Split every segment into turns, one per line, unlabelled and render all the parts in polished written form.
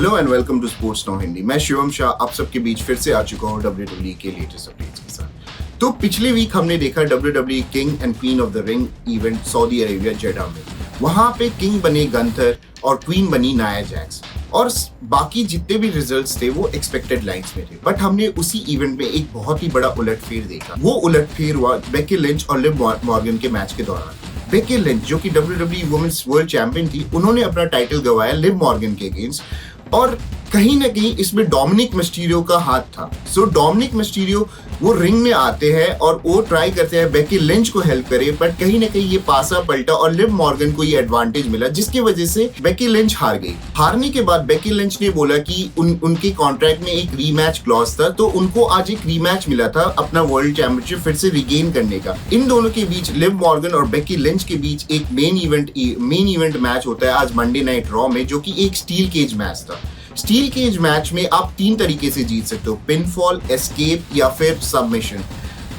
Hello and welcome to sports now Hindi. मैं शिवम शाह आप सबके बीच फिर से आ चुका हूँ WWE के लेटेस्ट अपडेट्स के साथ। तो पिछले वीक हमने देखा WWE king and queen of the ring event Saudi Arabia Jeddah में। वहां पे किंग बने गंथर और क्वीन बनी नाया जैक्स, और बाकी जितने भी रिजल्ट्स थे वो एक्सपेक्टेड लाइंस में थे। बट हमने उसी इवेंट में एक बहुत ही बड़ा उलटफेर देखा। वो उलटफेर हुआ बेकी लिंच और लिव मॉर्गन के मैच के दौरान। बेकी लिंच जो कि WWE वुमेन्स वर्ल्ड चैंपियन थी, उन्होंने अपना टाइटल गंवाया लिव मॉर्गन के अगेंस्ट, और कहीं ना कहीं इसमें डोमिनिक मिस्टीरियो का हाथ था। सो डोमिनिक मिस्टीरियो वो रिंग में आते हैं और वो ट्राई करते हैं बेकी लिंच को हेल्प करे, बट कहीं ना कहीं ये पासा पलटा और लिव मॉर्गन को ये एडवांटेज मिला, जिसकी वजह से बेकी लिंच हार गई। हारने के बाद बेकी लिंच ने बोला कि उनके कॉन्ट्रैक्ट में एक रीमैच क्लॉज था, तो उनको आज एक रीमैच मिला था अपना वर्ल्ड चैंपियनशिप फिर से रिगेन करने का। इन दोनों के बीच, लिव मॉर्गन और बेकी लिंच के बीच एक मेन इवेंट मैच होता है आज मंडे नाइट रॉ में, जो कि एक स्टील केज मैच था। स्टील केज मैच में आप 3 तरीके से जीत सकते हो, पिनफॉल, एस्केप या फिर सबमिशन।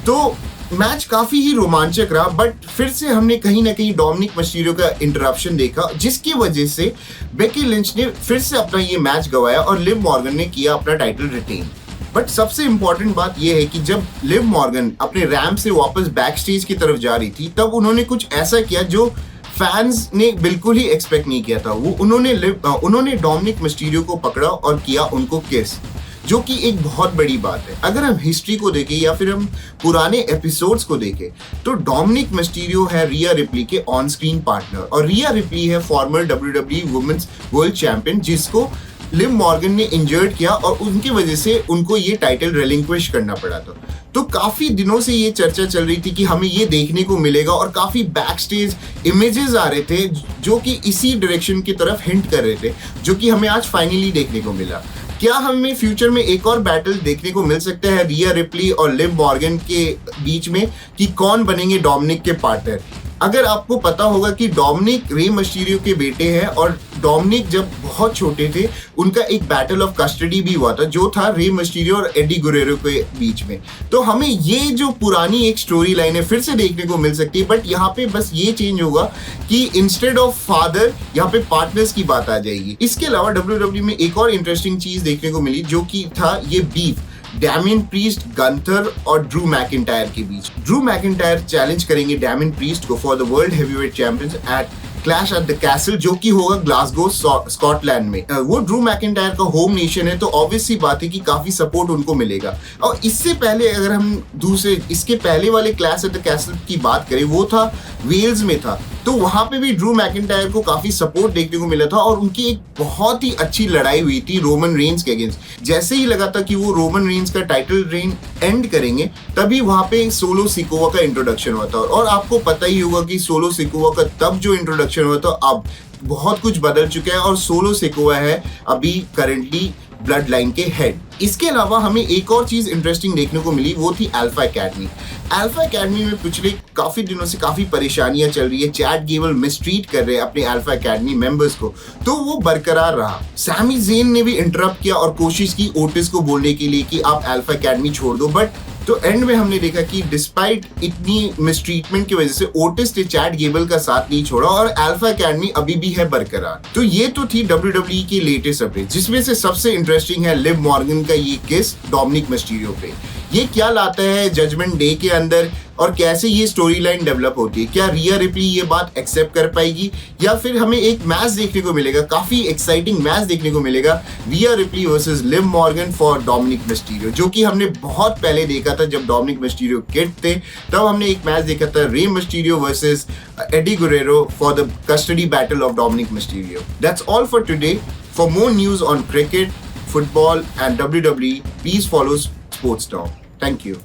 तो मैच काफी ही रोमांचक रहा, बट फिर से हमने कहीं ना कहीं डोमिनिक मिस्टीरियो का इंटरप्शन देखा, जिसकी वजह से बेकी लिंच ने फिर से अपना ये मैच गंवाया और लिव मॉर्गन ने किया अपना टाइटल रिटेन। बट सबसे इंपॉर्टेंट बात यह है कि जब लिव मॉर्गन अपने रैंप से वापस बैक स्टेज की तरफ जा रही थी, तब उन्होंने कुछ ऐसा किया जो फैंस ने बिल्कुल ही एक्सपेक्ट नहीं किया था। उन्होंने डोमिनिक मिस्टीरियो को पकड़ा और किया उनको किस, जो कि एक बहुत बड़ी बात है। अगर हम हिस्ट्री को देखें या फिर हम पुराने एपिसोड्स को देखें, तो डोमिनिक मिस्टीरियो है रिया रिप्ली के ऑन स्क्रीन पार्टनर, और रिया रिप्ली है former WWE women's world champion, जिसको लिव मॉर्गन ने इंजर्ड किया और उनकी वजह से उनको ये टाइटल रिलिंक्विश करना पड़ा था। तो काफी दिनों से ये चर्चा चल रही थी कि हमें ये देखने को मिलेगा, और काफी बैक स्टेज इमेजेस आ रहे थे जो कि इसी डायरेक्शन की तरफ हिंट कर रहे थे, जो कि हमें आज फाइनली देखने को मिला। क्या हमें फ्यूचर में एक और बैटल देखने को मिल सकता है रिया रिप्ली और लिव मॉर्गन के बीच में, कि कौन बनेंगे डोमिनिक के पार्टनर? अगर आपको पता होगा कि डोमिनिक रे मिस्टीरियो के बेटे हैं, और डोमिनिक जब बहुत छोटे थे उनका एक बैटल ऑफ कस्टडी भी हुआ था, जो था रे मिस्टीरियो और एडी गुरेरो के बीच में। तो हमें ये जो पुरानी एक स्टोरी लाइन है फिर से देखने को मिल सकती है, बट यहाँ पे बस ये चेंज होगा कि इंस्टेड ऑफ फादर यहाँ पे पार्टनर्स की बात आ जाएगी। इसके अलावा WWE में एक और इंटरेस्टिंग चीज देखने को मिली, जो कि था ये बीफ डैमियन प्रीस्ट, गंथर और ड्रू मैकिंटायर के बीच। ड्रू मैकिंटायर चैलेंज करेंगे डैमियन प्रीस्ट को for the world heavyweight champions at Clash at the Castle, जो कि होगा ग्लासगो स्कॉटलैंड में। वो ड्रू मैकिंटायर का होम नेशन है, तो ऑब्वियस सी बात है कि काफी सपोर्ट उनको मिलेगा। और इससे पहले अगर हम इसके पहले वाले क्लैश एट द कैसल की बात करें, वो था वेल्स में था, तो वहां पे भी ड्रू मैकिंटायर को काफी सपोर्ट देखने को मिला था, और उनकी एक बहुत ही अच्छी लड़ाई हुई थी रोमन रेंस के अगेंस्ट। जैसे ही लगा था कि वो रोमन रेंस का टाइटल रेन एंड करेंगे, तभी वहां पे सोलो सिकोवा का इंट्रोडक्शन हुआ था। और आपको पता ही होगा कि सोलो सिकोवा का तब जो इंट्रोडक्शन हुआ था, अब बहुत कुछ बदल चुका है, और सोलो सिकोवा है अभी करंटली ब्लड लाइन के हेड। इसके अलावा हमें एक और चीज इंटरेस्टिंग देखने को मिली, वो थी अल्फा एकेडमी। अल्फा एकेडमी में पिछले काफी दिनों से काफी परेशानियां चल रही है। चैट गेबल मिसट्रीट कर रहे हैं अपने अल्फा एकेडमी मेंबर्स को, तो वो बरकरार रहा। सैमी ज़ेन ने भी इंटरप्ट किया और कोशिश की ओटिस को बोलने के लिए कि आप अल्फा एकेडमी छोड़ दो, बट तो एंड में हमने देखा कि डिस्पाइट इतनी मिसट्रीटमेंट की वजह से ओटिस ने चैट गेबल का साथ नहीं छोड़ा, और अल्फा एकेडमी अभी भी है बरकरार। तो ये तो थी WWE की लेटेस्ट अपडेट, जिसमें से सबसे इंटरेस्टिंग है लिव मॉर्गन का ये किस डोमिनिक मिस्टीरियो पे। ये क्या लाता है जजमेंट डे के अंदर, और कैसे ये स्टोरी लाइन डेवलप होती है? क्या रिया रिप्ली ये बात एक्सेप्ट कर पाएगी, या फिर हमें एक मैच देखने को मिलेगा, काफी एक्साइटिंग मैच देखने को मिलेगा, रिया replay versus Liv Morgan for Dominik Mysterio, जो कि हमने बहुत पहले देखा था जब डोमिनिक मिस्टीरियो किड थे। तब हमने एक मैच देखा था Rey Mysterio versus Eddie Guerrero for the custody battle of Dominik Mysterio. That's all for today. For more news on cricket, football and WWE, please follow Sports Now. Thank you.